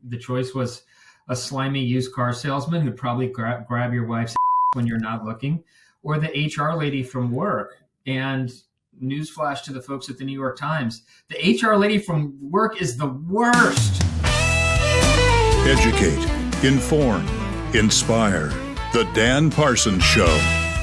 the choice was a slimy used car salesman who'd probably grab your wife's when you're not looking, or the HR lady from work. And newsflash to the folks at the New York Times, the HR lady from work is the worst. Educate, inform, inspire. The Dan Parsons Show,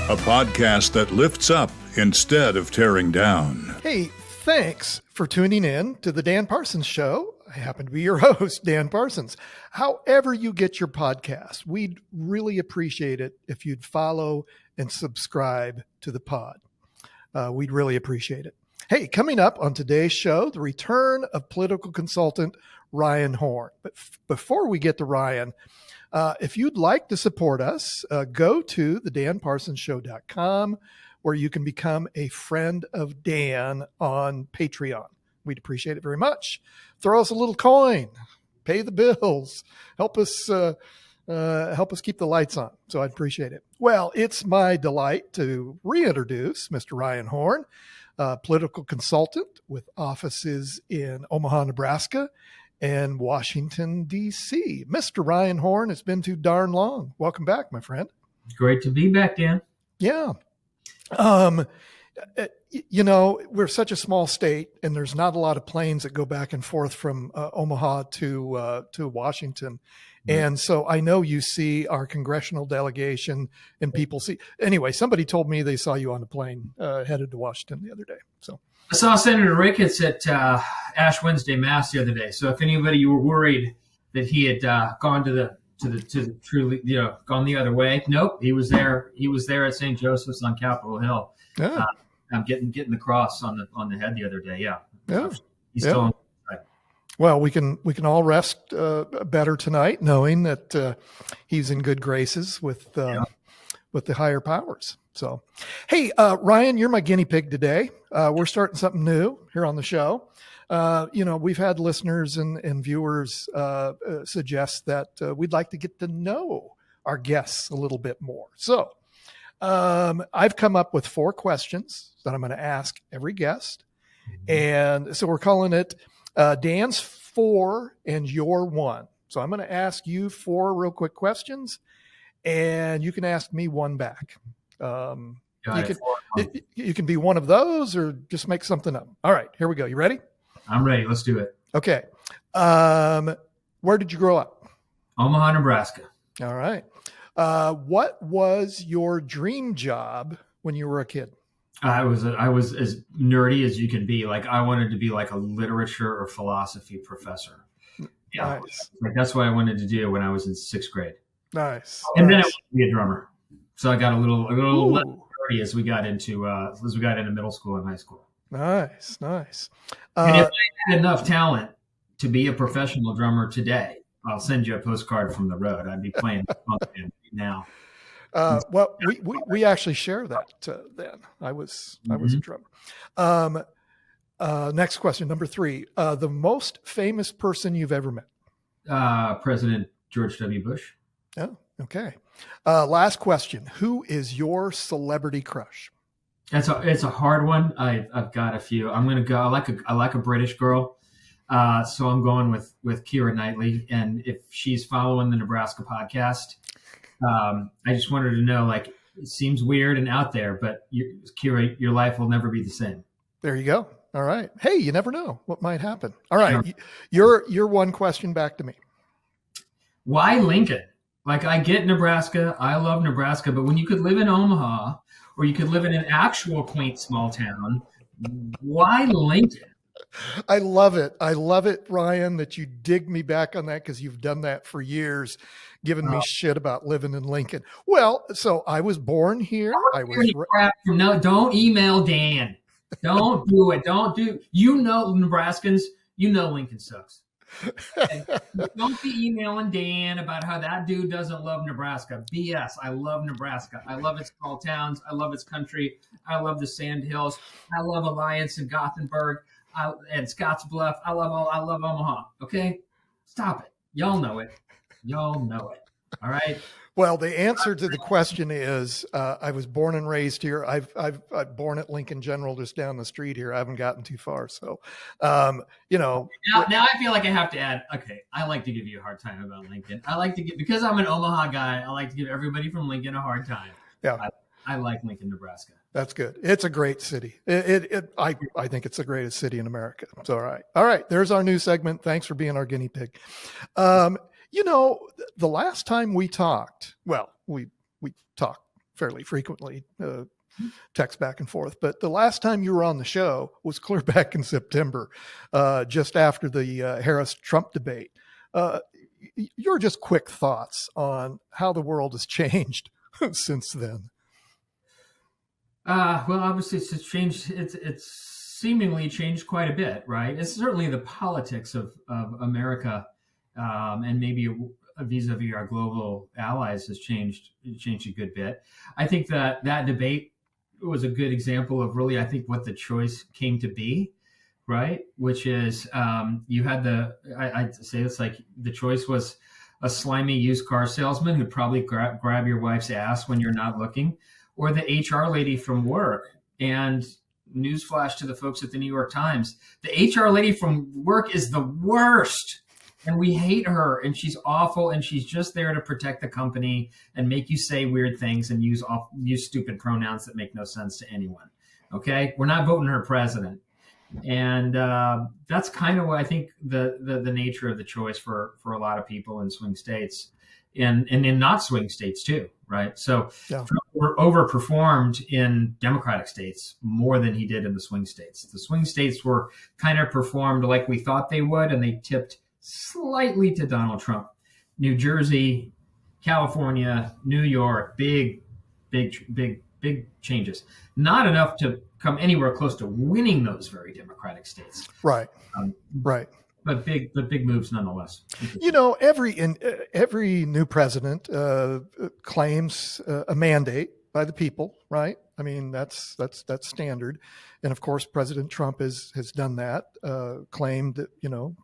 a podcast that lifts up instead of tearing down. Hey, thanks for tuning in to the Dan Parsons Show. I happen to be your host, Dan Parsons. However you get your podcast, we'd really appreciate it if you'd follow and subscribe to the pod. We'd really appreciate it. Hey, coming up on today's show, the return of political consultant Ryan Horn. But before we get to Ryan, if you'd like to support us, go to thedanparsonsshow.com, where you can become a friend of Dan on Patreon. We'd appreciate it very much. Throw us a little coin, pay the bills, help us keep the lights on. So I'd appreciate it. Well, it's my delight to reintroduce Mr. Ryan Horn, political consultant with offices in Omaha, Nebraska, and Washington, D.C. Mr. Ryan Horn, it's been too darn long. Welcome back, my friend. Great to be back, Dan. Yeah. We're such a small state, and there's not a lot of planes that go back and forth from Omaha to Washington. And so I know you see our congressional delegation and people see. Anyway, somebody told me they saw you on the plane headed to Washington the other day. So I saw Senator Ricketts at Ash Wednesday Mass the other day. So if anybody you were worried that he had gone to the truly, gone the other way, nope, he was there. He was there at St. Joseph's on Capitol Hill. Yeah. I'm getting the cross on the head the other day. Yeah. He's still on. Well, we can all rest better tonight, knowing that he's in good graces with the higher powers. So, hey, Ryan, you're my guinea pig today. We're starting something new here on the show. We've had listeners and viewers suggest that we'd like to get to know our guests a little bit more. So, I've come up with 4 questions that I'm going to ask every guest, and so we're calling it Dan's 4 and your 1. So I'm going to ask you 4 real quick questions, and you can ask me 1 back. You can be one of those or just make something up. All right, here we go. You ready? I'm ready. Let's do it. Okay. Where did you grow up? Omaha, Nebraska. All right. What was your dream job when you were a kid? I was as nerdy as you can be. Like I wanted to be like a literature or philosophy professor. Yeah, nice. Like that's what I wanted to do when I was in 6th grade. Nice. And then I wanted to be a drummer. So I got a little less nerdy as we got into middle school and high school. Nice. And if I had enough talent to be a professional drummer today, I'll send you a postcard from the road. I'd be playing now. Well, we actually share that then. I was a drummer. Next question, number 3. The most famous person you've ever met? President George W. Bush. Oh, okay. Last question. Who is your celebrity crush? It's a hard one. I've got a few. I'm going to go. I like a British girl. So I'm going with Keira Knightley. And if she's following the Nebraska podcast, I just wanted to know, like, it seems weird and out there, but Keira, your life will never be the same. There you go. All right. Hey, you never know what might happen. All right. Your 1 question back to me. Why Lincoln? Like, I get Nebraska. I love Nebraska. But when you could live in Omaha or you could live in an actual quaint small town, why Lincoln? I love it. Ryan, that you dig me back on that, because you've done that for years, giving me shit about living in Lincoln. Well, so I was born here. No, don't email Dan. Don't do it. Nebraskans, Lincoln sucks. Okay? Don't be emailing Dan about how that dude doesn't love Nebraska. BS. I love Nebraska. I love its small towns. I love its country. I love the Sand Hills. I love Alliance and Gothenburg. And Scotts Bluff. I love Omaha. Okay, stop it. Y'all know it. All right. Well, the answer to the question is, I was born and raised here. I'm born at Lincoln General, just down the street here. I haven't gotten too far. So, Now I feel like I have to add, okay, I like to give you a hard time about Lincoln. I like to because I'm an Omaha guy, I like to give everybody from Lincoln a hard time. Yeah. I like Lincoln, Nebraska. That's good. It's a great city. I think it's the greatest city in America. It's all right. All right. There's our new segment. Thanks for being our guinea pig. The last time we talked, well, we talk fairly frequently, text back and forth, but the last time you were on the show was clear back in September, just after the Harris-Trump debate. Your just quick thoughts on how the world has changed since then. Well, obviously it's changed. It's seemingly changed quite a bit, right? It's certainly the politics of America, and maybe vis-a-vis our global allies has changed a good bit. I think that debate was a good example of really, I think, what the choice came to be, right? Which is you had I'd say it's like the choice was a slimy used car salesman who'd probably grab your wife's ass when you're not looking, or the HR lady from work. And newsflash to the folks at the New York Times, the HR lady from work is the worst. And we hate her, and she's awful, and she's just there to protect the company and make you say weird things and use stupid pronouns that make no sense to anyone. Okay? We're not voting her president. And that's kind of what I think the nature of the choice for a lot of people in swing states and in not swing states too, right? So Trump overperformed in Democratic states more than he did in the swing states. The swing states were kind of performed like we thought they would, and they tipped slightly to Donald Trump. New Jersey, California, New York, big changes. Not enough to come anywhere close to winning those very Democratic states. Right. Right. But big moves nonetheless. Every new president claims a mandate by the people, right? I mean, that's standard. And of course, President Trump has done that, claimed that,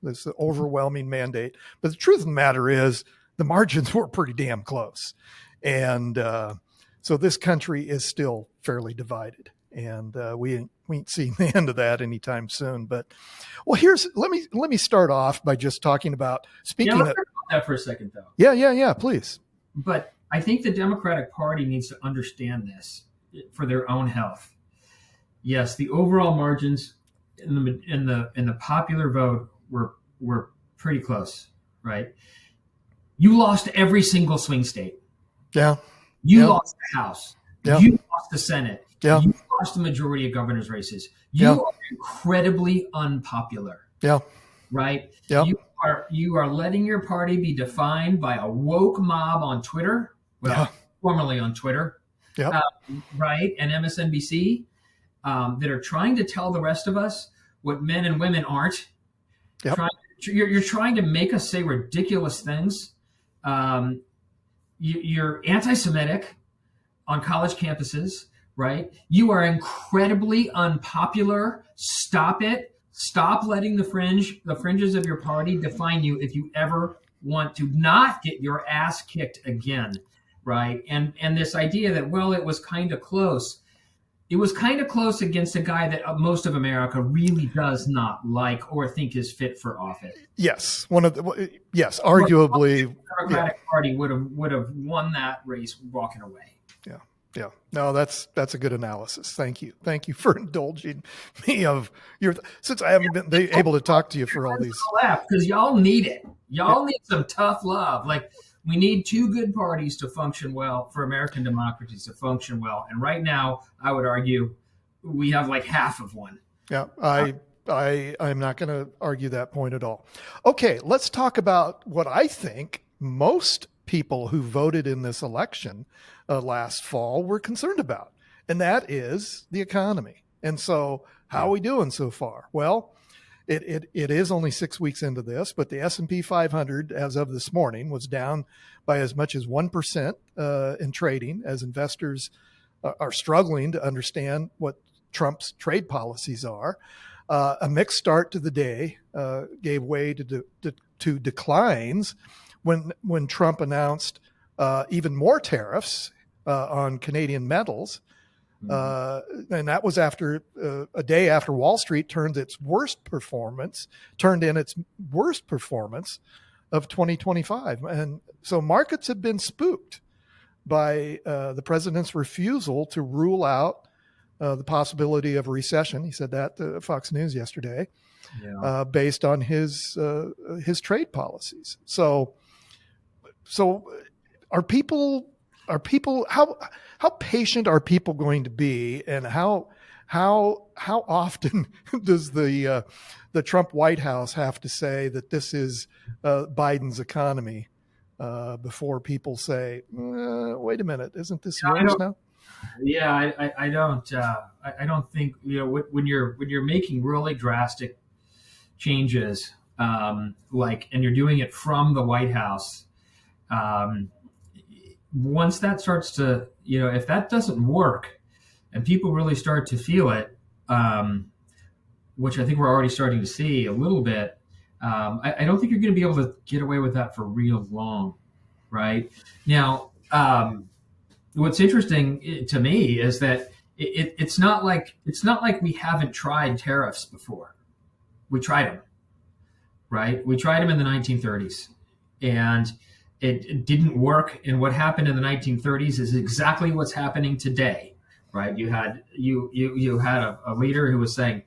this overwhelming mandate. But the truth of the matter is the margins were pretty damn close. And so this country is still fairly divided. And we ain't seeing the end of that anytime soon. But well, let me start off by just talking about speaking. Let's talk about that for a second, though. Yeah, please. But I think the Democratic Party needs to understand this for their own health. Yes, the overall margins in the popular vote were pretty close, right? You lost every single swing state. Yeah. You lost the House. Yeah. You lost the Senate. Yeah. You lost the majority of governor's races. You are incredibly unpopular. Yeah. Right? Yeah. You are letting your party be defined by a woke mob on Twitter, formerly on Twitter, right? And MSNBC, that are trying to tell the rest of us what men and women aren't. Yep. You're trying to make us say ridiculous things. You're anti-Semitic on college campuses, right? You are incredibly unpopular. Stop it. Stop letting the fringes of your party define you if you ever want to not get your ass kicked again, right? And this idea that, well, it was kind of close. It was kind of close against a guy that most of America really does not like or think is fit for office. Yes, arguably, the Democratic Party would have won that race walking away. Yeah. No, that's a good analysis. Thank you for indulging me since I haven't been able to talk to you for all these. Because y'all need it. Y'all need some tough love. Like, we need two good parties to function well, for American democracies to function well. And right now, I would argue we have like half of one. Yeah, I'm not going to argue that point at all. Okay, let's talk about what I think most people who voted in this election last fall were concerned about, and that is the economy. And so how are we doing so far? Well, it is only 6 weeks into this, but the S&P 500 as of this morning was down by as much as 1% in trading, as investors are struggling to understand what Trump's trade policies are. A mixed start to the day gave way to declines when Trump announced even more tariffs on Canadian metals. And that was after a day after Wall Street turned in its worst performance of 2025. And so markets have been spooked by the president's refusal to rule out the possibility of a recession. He said that to Fox News yesterday, based on his trade policies. So are people how patient are people going to be, and how often does the Trump White House have to say that this is Biden's economy before people say, wait a minute, isn't this yours now? Yeah, I don't think, when you're making really drastic changes, and you're doing it from the White House, once that starts to, if that doesn't work and people really start to feel it, which I think we're already starting to see a little bit, I don't think you're going to be able to get away with that for real long, right? Now, what's interesting to me is that it's not like we haven't tried tariffs before. We tried them, right? We tried them in the 1930s, and it didn't work. And what happened in the 1930s is exactly what's happening today, right? You had a leader who was saying,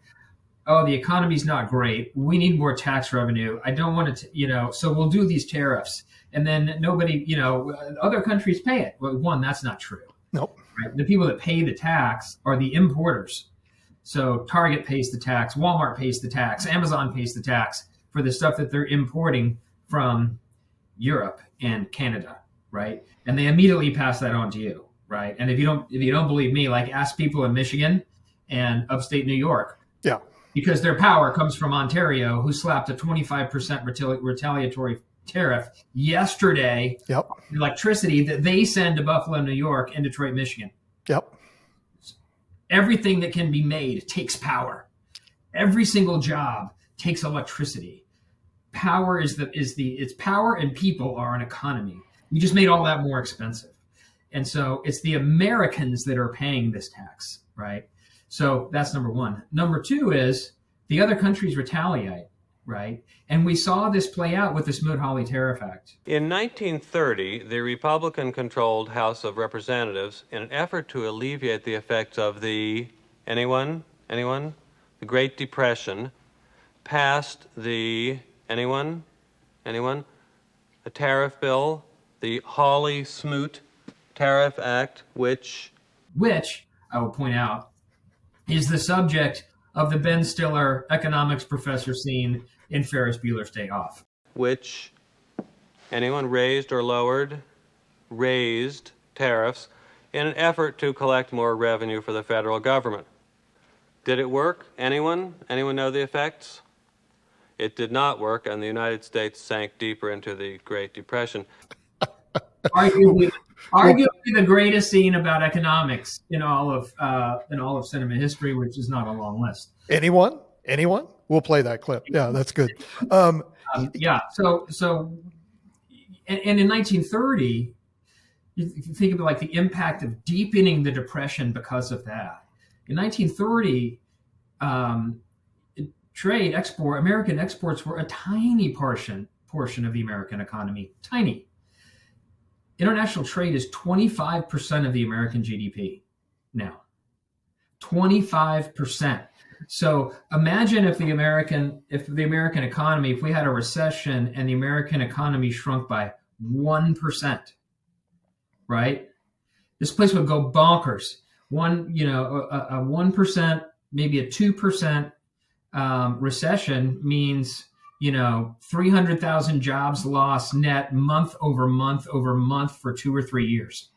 "Oh, the economy's not great. We need more tax revenue. I don't want to, so we'll do these tariffs." And then nobody, other countries pay it. Well, one, that's not true. Nope. Right? The people that pay the tax are the importers. So Target pays the tax, Walmart pays the tax, Amazon pays the tax for the stuff that they're importing from Europe and Canada, right? And they immediately pass that on to you, right? And if you don't believe me, ask people in Michigan and upstate New York. Yeah. Because their power comes from Ontario, who slapped a 25% retaliatory tariff yesterday. Yep. Electricity that they send to Buffalo, New York, and Detroit, Michigan. Yep. Everything that can be made takes power. Every single job takes electricity. Power it's power, and people are an economy. We just made all that more expensive. And so it's the Americans that are paying this tax, right? So that's number one. Number two is the other countries retaliate, right? And we saw this play out with the Smoot-Hawley Tariff Act. In 1930, the Republican-controlled House of Representatives, in an effort to alleviate the effects of the Great Depression, passed the a tariff bill, the Hawley-Smoot Tariff Act, which I will point out is the subject of the Ben Stiller economics professor scene in Ferris Bueller's Day Off. Which raised or raised tariffs in an effort to collect more revenue for the federal government. Did it work? Anyone know the effects? It did not work, and the United States sank deeper into the Great Depression. Arguably the greatest scene about economics in all of cinema history, which is not a long list. Anyone? We'll play that clip. Yeah, that's good. Yeah. So, and in 1930, you think of the impact of deepening the Depression because of that. In 1930, American exports were a tiny portion of the American economy. Tiny. International trade is 25% of the American GDP now. 25%. So imagine if the American economy, if we had a recession and the American economy shrunk by 1%, right? This place would go bonkers. A 1%, maybe a 2% recession means 300,000 jobs lost net month over month for 2 or 3 years,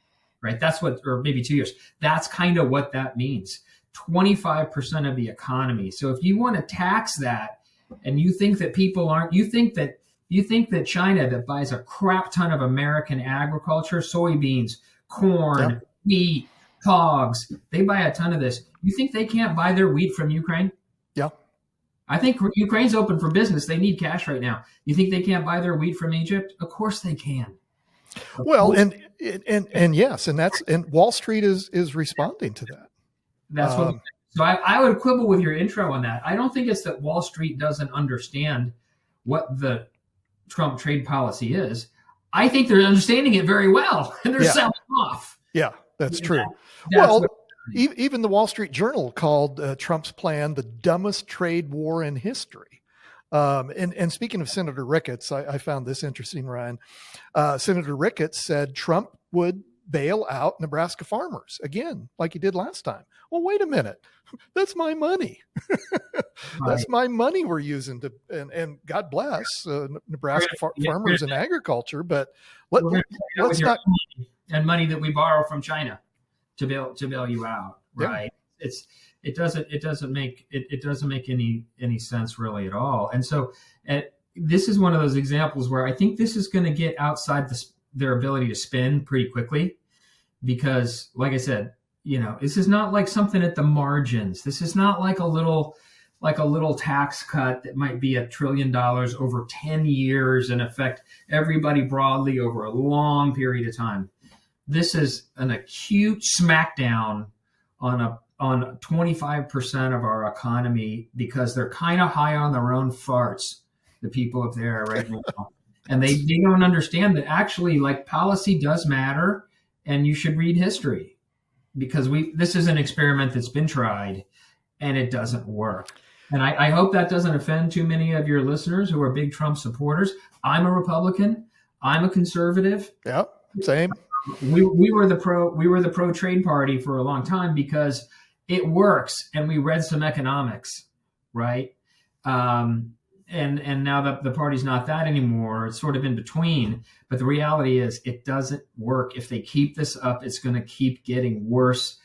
right? Or maybe 2 years. That's kind of what that means. 25% of the economy. So if you want to tax that, and you think that you think that China, that buys a crap ton of American agriculture, soybeans, corn, wheat, hogs, they buy a ton of this. You think they can't buy their wheat from Ukraine? Yeah. I think Ukraine's open for business. They need cash right now. You think they can't buy their wheat from Egypt? Of course they can. Well, and yes, and Wall Street is responding to that. That's what. So I would quibble with your intro on that. I don't think it's that Wall Street doesn't understand what the Trump trade policy is. I think they're understanding it very well, and they're selling off. Yeah, that's true. That's even the Wall Street Journal called Trump's plan the dumbest trade war in history. And speaking of Senator Ricketts, I found this interesting, Ryan. Senator Ricketts said Trump would bail out Nebraska farmers again, like he did last time. Well, wait a minute. That's my money. That's my money we're using to, and God bless Nebraska farmers and agriculture. But let's not money that we borrow from China to bail you out, right? Yeah. It doesn't make any sense really at all. And so this is one of those examples where I think this is going to get outside their ability to spin pretty quickly, because, like I said, this is not like something at the margins. This is not like a little tax cut that might be $1 trillion over 10 years and affect everybody broadly over a long period of time. This is an acute smackdown on 25% of our economy, because they're kind of high on their own farts, the people up there right now. And they don't understand that actually, like, policy does matter, and you should read history, because this is an experiment that's been tried and it doesn't work. And I hope that doesn't offend too many of your listeners who are big Trump supporters. I'm a Republican. I'm a conservative. Yeah, same. We were the pro trade party for a long time because it works, and we read some economics, right? And now the party's not that anymore. It's sort of in between. But the reality is it doesn't work. If they keep this up, it's going to keep getting worse.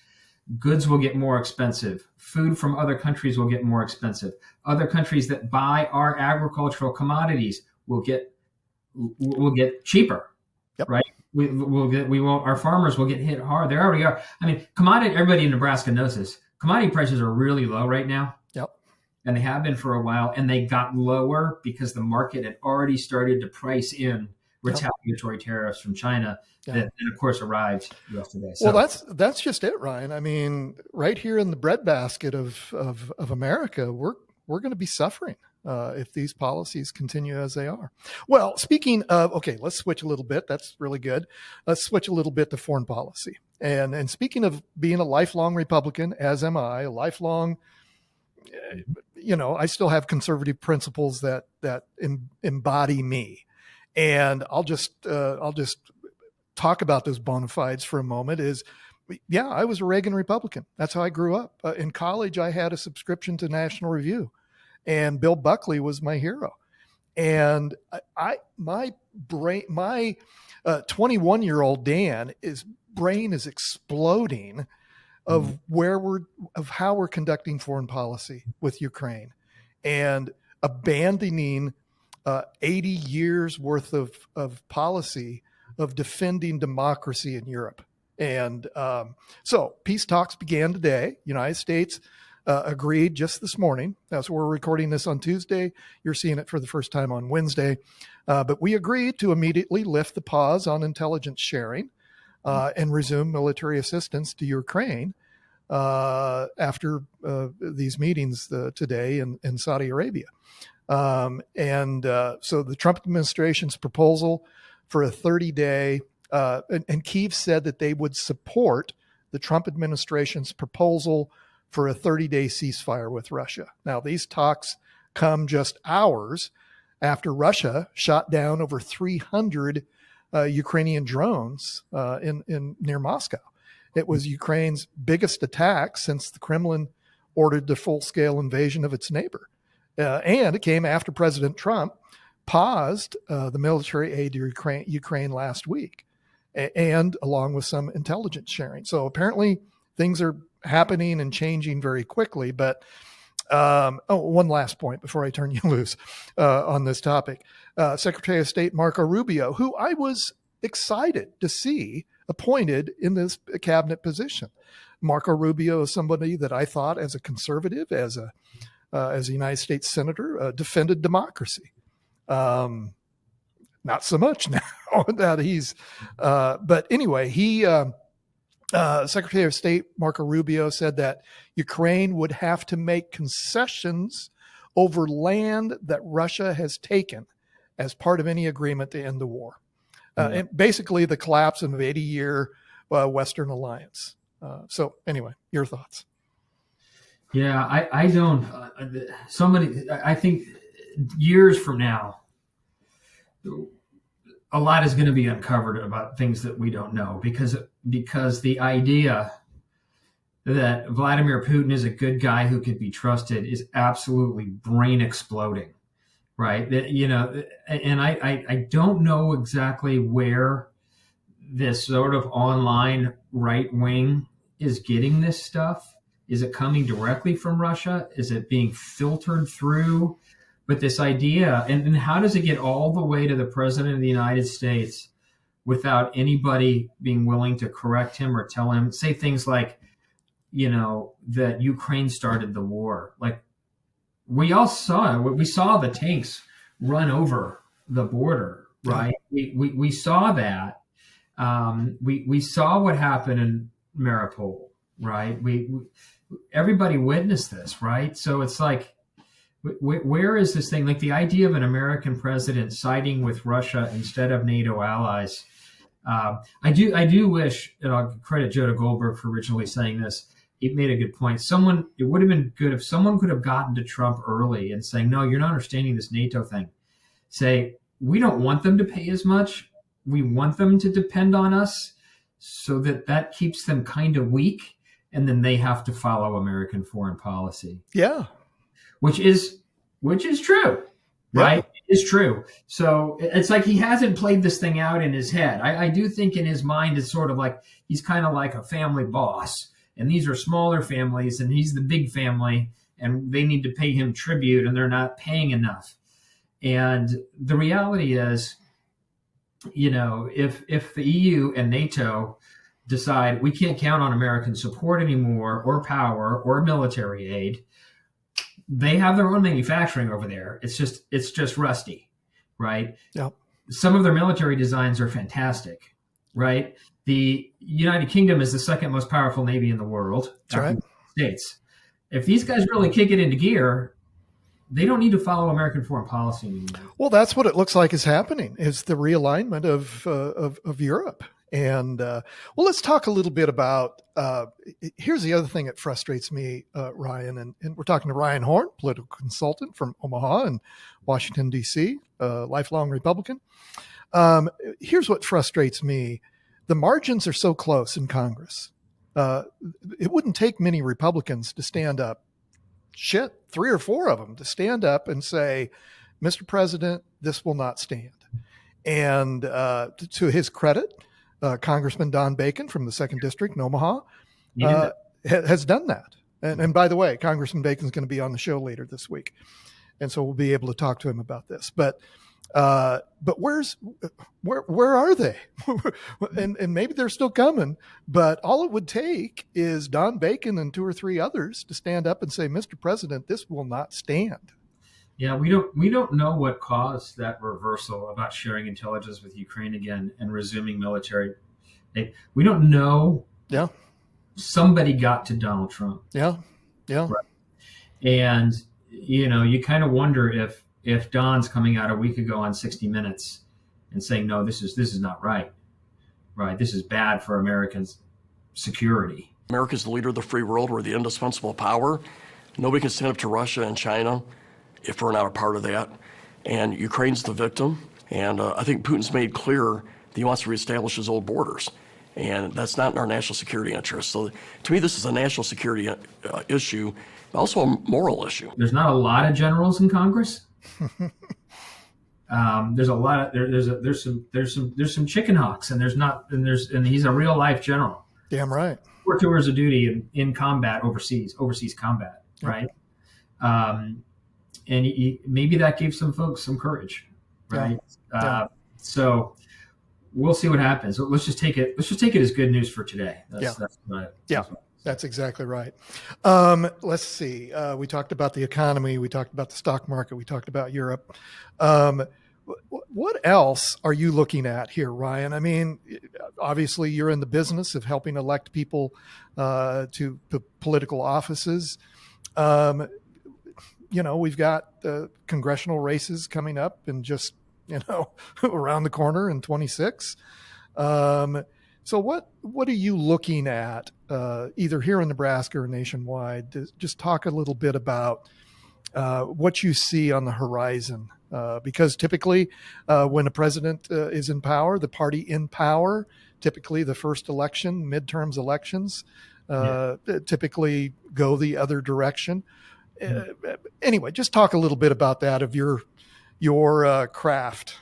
Goods will get more expensive. Food from other countries will get more expensive. Other countries that buy our agricultural commodities will get cheaper, right? Our farmers will get hit hard. They already are. I mean, everybody in Nebraska knows this. Commodity prices are really low right now. Yep. And they have been for a while, and they got lower because the market had already started to price in retaliatory tariffs from China that, of course, arrived yesterday. So, well, that's just it, Ryan. I mean, right here in the breadbasket of America, we're going to be suffering if these policies continue as they are. Well, speaking of, okay, let's switch a little bit. That's really good. Let's switch a little bit to foreign policy. And speaking of being a lifelong Republican, as am I, a lifelong, I still have conservative principles that embody me. And I'll just talk about those bona fides for a moment. I was a Reagan Republican. That's how I grew up. In college, I had a subscription to National Review, and Bill Buckley was my hero. And my 21-year-old Dan, his brain is exploding of how we're conducting foreign policy with Ukraine, and abandoning 80 years worth of policy of defending democracy in Europe. And so peace talks began today. United States agreed just this morning. So we're recording this on Tuesday. You're seeing it for the first time on Wednesday. But we agreed to immediately lift the pause on intelligence sharing and resume military assistance to Ukraine after these meetings today in Saudi Arabia. So the Trump administration's proposal for a 30-day, and Kyiv said that they would support the Trump administration's proposal for a 30-day ceasefire with Russia. Now, these talks come just hours after Russia shot down over 300 Ukrainian drones near Moscow. It was Ukraine's biggest attack since the Kremlin ordered the full-scale invasion of its neighbor. And it came after President Trump paused the military aid to Ukraine last week, and along with some intelligence sharing. So apparently things are happening and changing very quickly. But one last point before I turn you loose on this topic. Secretary of State Marco Rubio, who I was excited to see appointed in this cabinet position. Marco Rubio is somebody that I thought, as a conservative, as a United States senator, defended democracy. Not so much now. that he's, but anyway, Secretary of State Marco Rubio said that Ukraine would have to make concessions over land that Russia has taken as part of any agreement to end the war. And basically the collapse of an 80-year Western alliance. So anyway, your thoughts? Yeah, I don't. I think years from now, a lot is going to be uncovered about things that we don't know, because the idea that Vladimir Putin is a good guy who could be trusted is absolutely brain exploding, right? And I don't know exactly where this sort of online right wing is getting this stuff. Is it coming directly from Russia? Is it being filtered through? But this idea, and how does it get all the way to the president of the United States without anybody being willing to correct him or tell him, say things like, that Ukraine started the war? Like, we saw the tanks run over the border, right? We saw that. We saw what happened in Mariupol, right? Everybody witnessed this, right? So it's like, where is this thing? Like the idea of an American president siding with Russia instead of NATO allies. I do wish, and I'll credit Joda Goldberg for originally saying this. It made a good point. It would have been good if someone could have gotten to Trump early and saying, no, you're not understanding this NATO thing. Say, we don't want them to pay as much. We want them to depend on us, so that keeps them kind of weak. And then they have to follow American foreign policy. Yeah. Which is true, right? It is true. So it's like he hasn't played this thing out in his head. I do think in his mind it's sort of like he's kind of like a family boss, and these are smaller families, and he's the big family, and they need to pay him tribute, and they're not paying enough. And the reality is, if the EU and NATO decide we can't count on American support anymore, or power, or military aid, they have their own manufacturing over there. It's just rusty, right? Yep. Some of their military designs are fantastic, right? The United Kingdom is the second most powerful navy in the world. That's right. The States. If these guys really kick it into gear, they don't need to follow American foreign policy anymore. Well, that's what it looks like is happening, is the realignment of Europe. And let's talk a little bit about, here's the other thing that frustrates me, Ryan, and we're talking to Ryan Horn, political consultant from Omaha and Washington, D.C., lifelong Republican. Here's what frustrates me. The margins are so close in Congress. It wouldn't take many Republicans to stand up, 3 or 4 of them, to stand up and say, Mr. President, this will not stand. And to his credit, Congressman Don Bacon from the 2nd District in Omaha has done that. And by the way, Congressman Bacon is going to be on the show later this week. And so we'll be able to talk to him about this. But where are they? and maybe they're still coming, but all it would take is Don Bacon and 2 or 3 others to stand up and say, Mr. President, this will not stand. Yeah, we don't know what caused that reversal about sharing intelligence with Ukraine again and resuming military aid. We don't know. Yeah. Somebody got to Donald Trump. Yeah. Yeah. Right. And you kind of wonder if Don's coming out a week ago on 60 Minutes and saying, no, this is not right. Right. This is bad for Americans' security. America's the leader of the free world. We're the indispensable power. Nobody can stand up to Russia and China if we're not a part of that. And Ukraine's the victim. And I think Putin's made clear that he wants to reestablish his old borders. And that's not in our national security interest. So to me, this is a national security issue, but also a moral issue. There's not a lot of generals in Congress. There's a lot of, there's some chicken hawks, and and he's a real life general. Damn right. 4 tours of duty in combat overseas combat, right? And maybe that gave some folks some courage, right? So we'll see what happens. So let's just take it as good news for today. That's exactly right. Let's see. We talked about the economy. We talked about the stock market. We talked about Europe. What else are you looking at here, Ryan? I mean, obviously you're in the business of helping elect people to political offices. We've got the congressional races coming up and just, around the corner in 26. So what are you looking at either here in Nebraska or nationwide? Just talk a little bit about what you see on the horizon. Because typically when a president is in power, the party in power, typically the first election, midterms elections, typically go the other direction. Anyway, just talk a little bit about that of your craft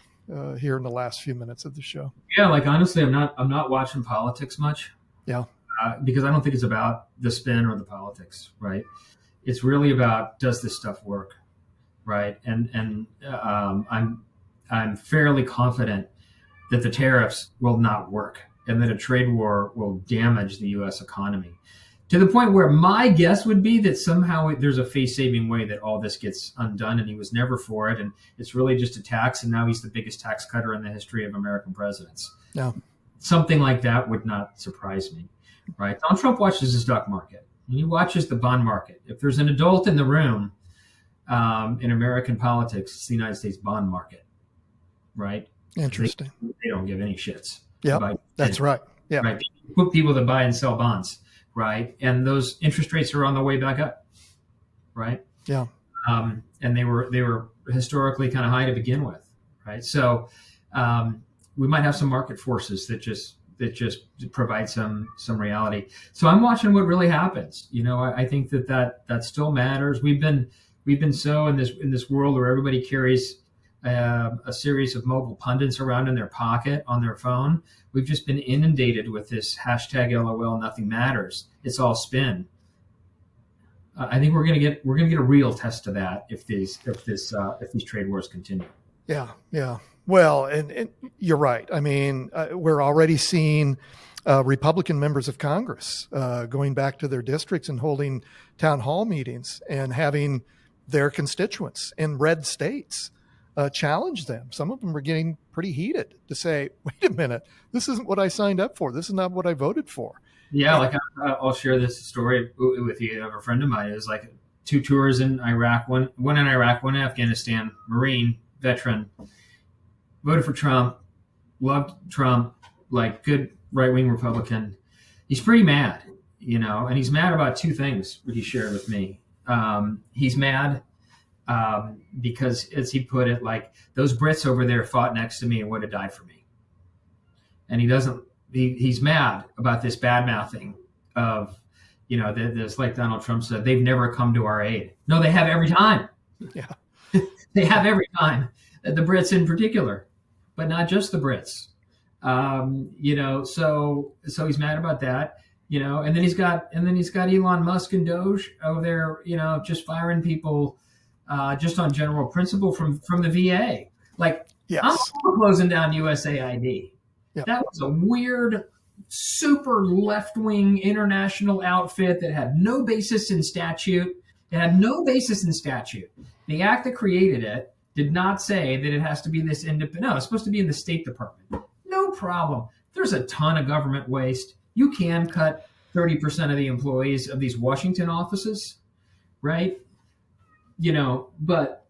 here in the last few minutes of the show. Yeah, like honestly, I'm not watching politics much. Yeah, because I don't think it's about the spin or the politics, right? It's really about, does this stuff work, right? And I'm fairly confident that the tariffs will not work and that a trade war will damage the U.S. economy, to the point where my guess would be that somehow there's a face-saving way that all this gets undone, and he was never for it, and it's really just a tax, and now he's the biggest tax cutter in the history of American presidents. Yeah. Something like that would not surprise me, right? Donald Trump watches the stock market. He watches the bond market. If there's an adult in the room in American politics, it's the United States bond market, right? Interesting. They don't give any shits. Yeah, that's right. Yeah, right. People that buy and sell bonds, right? And those interest rates are on the way back up, right? Yeah. And they were historically kind of high to begin with, right? So we might have some market forces that just provide some reality. So I'm watching what really happens. I think that still matters. We've been so in this world where everybody carries a series of mobile pundits around in their pocket on their phone. We've just been inundated with this hashtag LOL nothing matters. It's all spin. I think we're gonna get a real test of that if these trade wars continue. Yeah. Well, and you're right. I mean, we're already seeing Republican members of Congress going back to their districts and holding town hall meetings and having their constituents in red states challenge them. Some of them are getting pretty heated to say, wait a minute, this isn't what I signed up for. This is not what I voted for. Yeah, like I'll share this story with you of a friend of mine. It was like 2 tours in Iraq, one in Iraq, one in Afghanistan, Marine, veteran, voted for Trump, loved Trump, like good right-wing Republican. He's pretty mad, and he's mad about 2 things he shared with me. He's mad because, as he put it, like those Brits over there fought next to me and would have died for me. And he's mad about this bad mouthing of, this, like Donald Trump said, they've never come to our aid. No, they have every time. Yeah. They have every time, the Brits in particular, but not just the Brits. So he's mad about that, and then he's got Elon Musk and Doge over there, just firing people, just on general principle from the VA. Like, yes. I'm closing down USAID. Yep. That was a weird, super left-wing international outfit that had no basis in statute. The act that created it did not say that it has to be this independent. No, it's supposed to be in the State Department. No problem. There's a ton of government waste. You can cut 30% of the employees of these Washington offices, right? But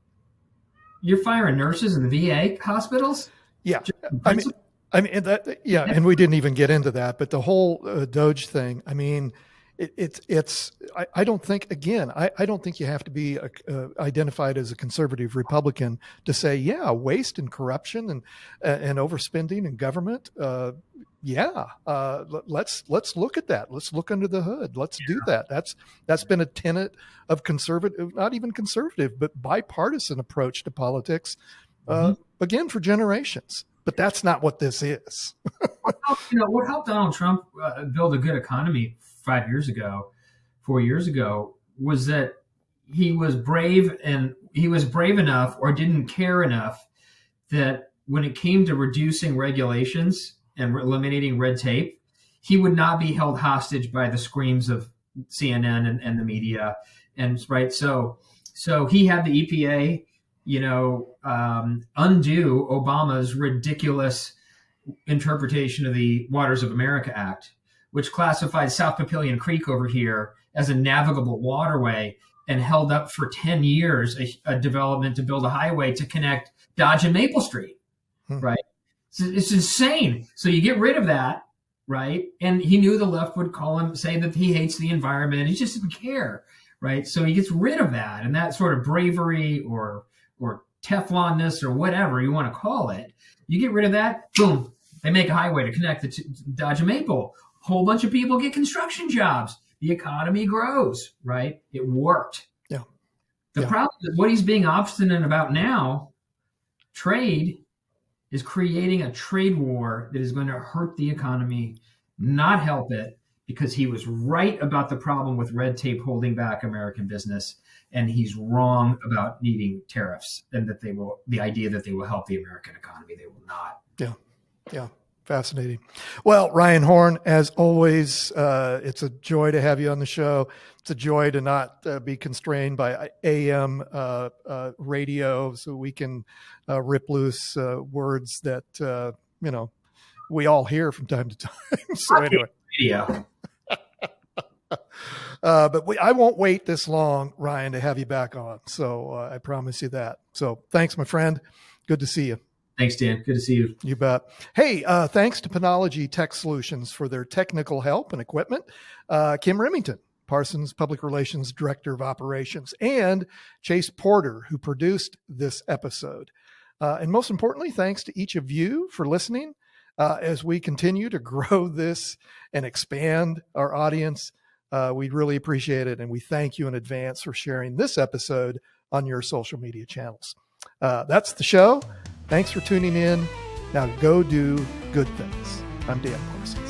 you're firing nurses in the VA hospitals? Yeah. And we didn't even get into that, but the whole Doge thing, I mean, I don't think you have to be identified as a conservative Republican to say, yeah, waste and corruption and overspending in government. Let's look at that. Let's look under the hood. Let's do that. That's been a tenet of conservative, not even conservative, but bipartisan approach to politics, again, for generations. But that's not what this is. What helped Donald Trump build a good economy 4 years ago, was that he was brave enough or didn't care enough that when it came to reducing regulations and eliminating red tape, he would not be held hostage by the screams of CNN and the media. And right. So he had the EPA undo Obama's ridiculous interpretation of the Waters of America Act, which classified South Papillion Creek over here as a navigable waterway and held up for 10 years a development to build a highway to connect Dodge and Maple Street, right? It's insane. So you get rid of that, right? And he knew the left would say that he hates the environment. He just didn't care, right? So he gets rid of that, and that sort of bravery or Teflonness or whatever you want to call it. You get rid of that, boom, they make a highway to connect the Dodge and Maple. A whole bunch of people get construction jobs. The economy grows, right? It worked. Yeah. The problem is what he's being obstinate about now, trade, is creating a trade war that is going to hurt the economy, not help it, because he was right about the problem with red tape holding back American business, and he's wrong about needing tariffs and that the idea that they will help the American economy. They will not. Yeah. Fascinating. Well, Ryan Horn, as always, it's a joy to have you on the show. It's a joy to not be constrained by AM radio, so we can rip loose words that, we all hear from time to time. So anyway. Yeah. But I won't wait this long, Ryan, to have you back on. So I promise you that. So thanks, my friend. Good to see you. Thanks, Dan. Good to see you. You bet. Hey, thanks to Penology Tech Solutions for their technical help and equipment. Kim Remington, Parsons Public Relations Director of Operations, and Chase Porter, who produced this episode. And most importantly, thanks to each of you for listening as we continue to grow this and expand our audience. We really appreciate it, and we thank you in advance for sharing this episode on your social media channels. That's the show. Thanks for tuning in. Now go do good things. I'm Dan Parsons.